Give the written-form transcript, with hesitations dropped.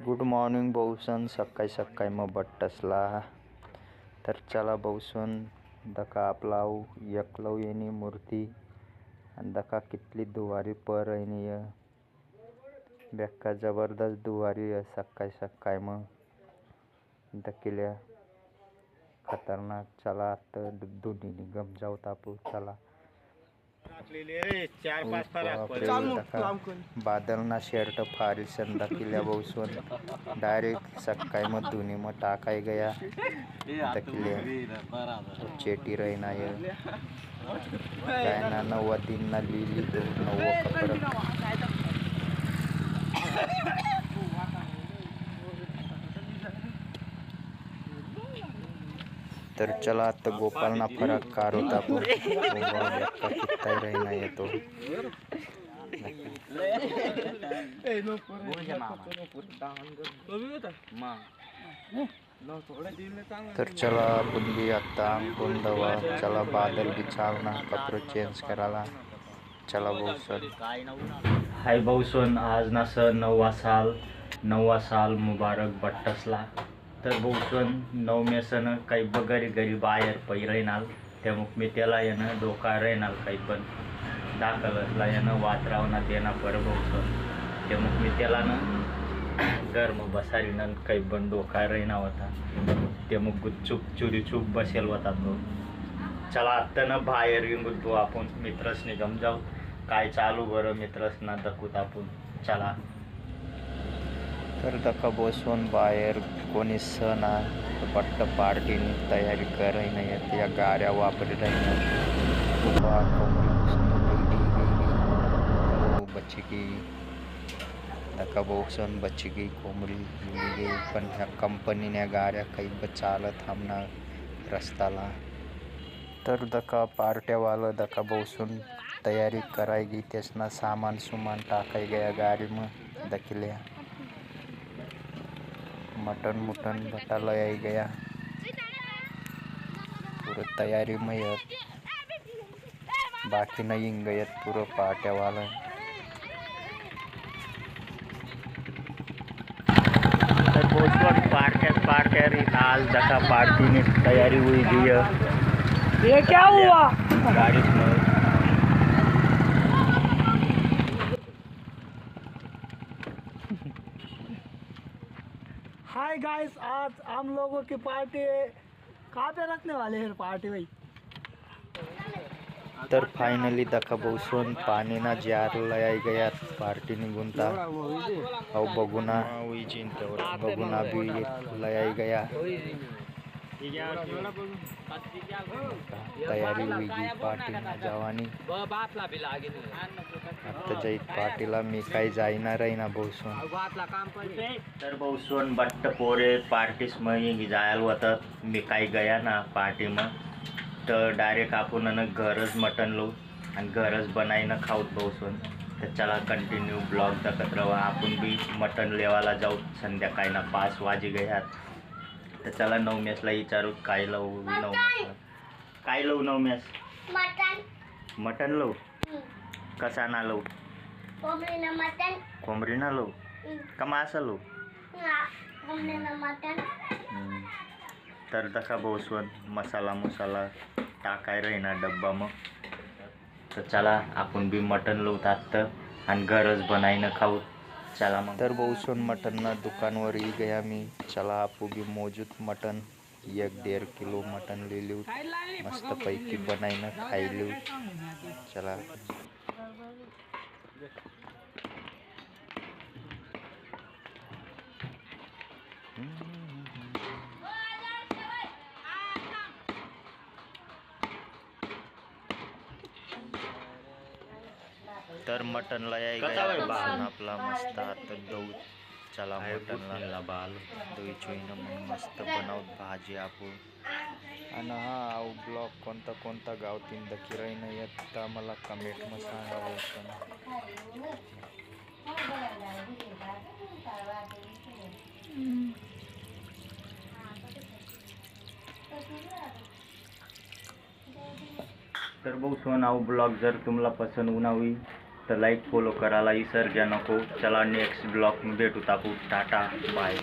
Good morning भाऊसन. सकाळी सकाळी मग बट्टसला तर चला भाऊसन दका आपला एकलव येणी मूर्ती आणि दका कितली दुवारी पर येणी बेक्का जबरदस्त दुवारी आहे. सकाळी सकाळी मग दकिल्या खतरनाक. चला आता दोन्ही निगम जाऊ तापू. चला बादल ना शर्ट फारिसन दकिल्या भाऊसन डायरेक्ट सकाळी मग धुनी मग टाकाय गया दकिल्या चेटी रहना ये काय ना 9 दिन ना लिली तो 9 कपड़ा. तर चला आता गोपाल ना फरक कार होता कितना रहना ये तो. तर चला आपण भी आता अंकुन दवा. चला बादल भी चालना कपड़े चेंज करायला. चला भाऊसन. हाय भाऊसन. आज ना सर 9वा साल मुबारक बट्टसला. तर भाऊसन 9 में सन काही बगरी घरी बाहेर पै राहणार त्यामुळे मी त्याला यानं डोका राहणार काही पण दाखलसला यानं वातरावना देणार बरं भाऊसन. त्यामुळे मी त्याला ना गरम बसारीनं काही पण डोका राहणार होता त्यामुळे गुच्चूप चुरीचूप बसेल होता तो. चला आत्ता ना बाहेर येऊन तो आपण मित्रस निगम जाऊ काय चालू बरं मित्रस ना दखूत आपण. चला तर दका बसून बाहेर कोणी सण पट्ट पार्टीनी तयारी कराय नाही या गाड्या वापरी बच्ची की दका बसून बच्ची की कोंबडी गेली पण ह्या कंपनीने गाड्या काही चालत थांबणार रस्त्याला. तर दका पार्ट्यावालं दका बसून तयारी करायगी त्यासना सामान सुमान टाकाय गया गाडी मग दकिल्या मटन बटाला आई गया पूरा तयारी में बाकी नहीं गयत पूरा पार्ट्या वाला. पार्ट्या आज दका पार्टी ने तैयारी हुई थी. ये क्या हुआ गाड़ी में हाय गाइस. आज हम लोगों की पार्टी कहाँ पे रखने वाले हैं पार्टी भाई. तर फायनली दका बसून पाणी ना जार लय गया पार्टी निघूनता अहो बघुना भी लय गया तयारी हुई पार्टी ना जावानी. आता जाईत पार्टीला मी काही जाईना ना बसून. तर बसून बट्ट पोरे पार्टीस मग जायला होतं मी काही गया ना पार्टी मग तर डायरेक्ट आपण घरच मटन लो आणि घरच बनाईनं खाऊत बसून. तर चला कंटिन्यू ब्लॉग दाखत राहा. आपण भी मटन लेवाला जाऊ संध्याकाळी ना 5 वाजे गयात. तर चला 9 मेसला विचारू काय लावू 9 मेसला काय लावू 9 मेस मटन लावू कसा ना लावू कोंबडी ना लावू का मासा लावू. तर दका बसून मसाला टाकाय राहीना डब्बा मग. तर चला आपण भी मटन लावतात आणि घरच बनाईनं खाऊ. चला मग. तर बसून मटन ना दुकानवर ही गया मी. चला आपू भी मौजूद मटन 1-1.5 किलो मटन ले लिऊ मस्त पैकी बनाईनं खाई लिऊ. चला तर मटनला आपला मस्त आता दऊ. चला मटनला बाल दही चोईनं मग मस्त बनवत भाजी आपण. आणि हा ब्लॉग कोणता गावतीन दखिराई नाही येत मला कमेंट मध्ये सांगा. तर बघू सोनाव ब्लॉग जर तुम्हाला पसंत होणार तर लाईक फॉलो करायला विसर नको. चला नेक्स्ट ब्लॉग भेटू. टाकू टाटा बाय.